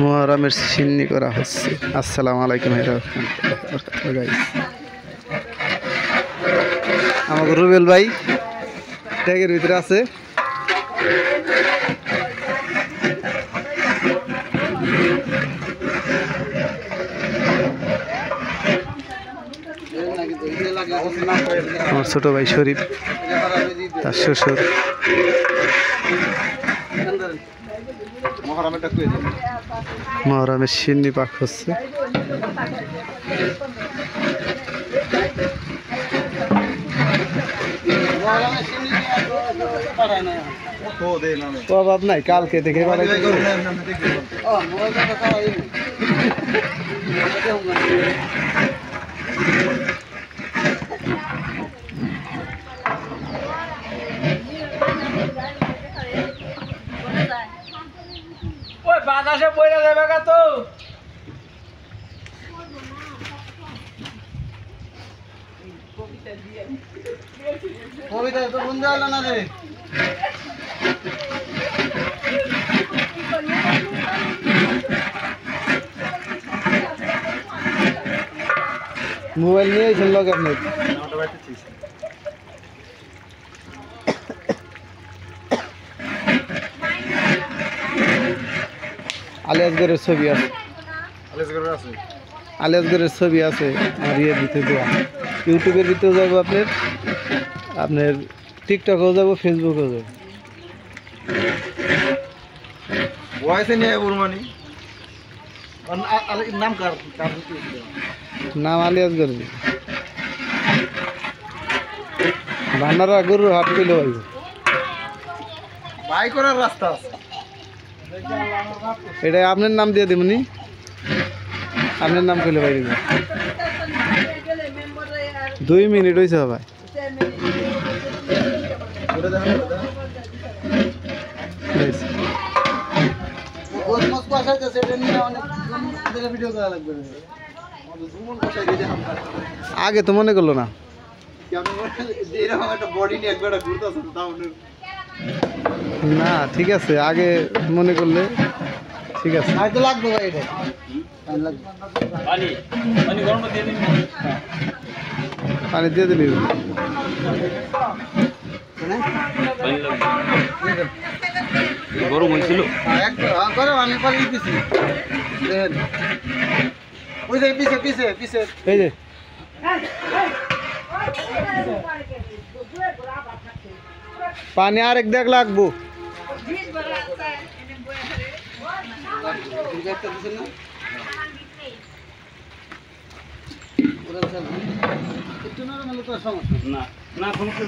মুহররমের সিন্নি করা হচ্ছে। আসসালামু আলাইকুম গাইস। আমাকে রুবেল ভাই ট্যাগের ভিতরে আছে। আমার ছোট ভাই শরীফ, তার শ্বশুর। মুহররমের সিন্নি পাক হচ্ছে। অভাব নাই, কালকে দেখে বাতাসে পড়ে যাবে গা তো। কবিতা তো বন্ধু হলো না রে। মোবাইল নিয়ে এসেছেন লোক আপনি? আলিয়াসগড়ের ছবি আছে, আলিয়াসগড়ের ছবি আছে আমার ইয়ের ভিতরে দেওয়া। ইউটিউবের ভিতরেও যাবো, আপনার টিকটকেও যাবো, ফেসবুকেও যাবো। নাম আলিয়াসগড়, ভান্ডারা গরুর হাট পেলে ভাই করার রাস্তা আছে। এটা আপনার নাম দিয়ে দেবনি, আপনার নাম করলে ভাই 2 মিনিট হয়েছে ভাই। আগে তো মনে করলো না। না ঠিক আছে, আগে মনে করলে ঠিক আছে। লাগবে ভাই, এটা পানি দিয়ে দিবি। গরম হয়েছিল, আমি পানি দিছি। ওই যে পিছে পিছে পিছে, এই যে পানি আরেক দেখ লাগবো। না না সমস্যা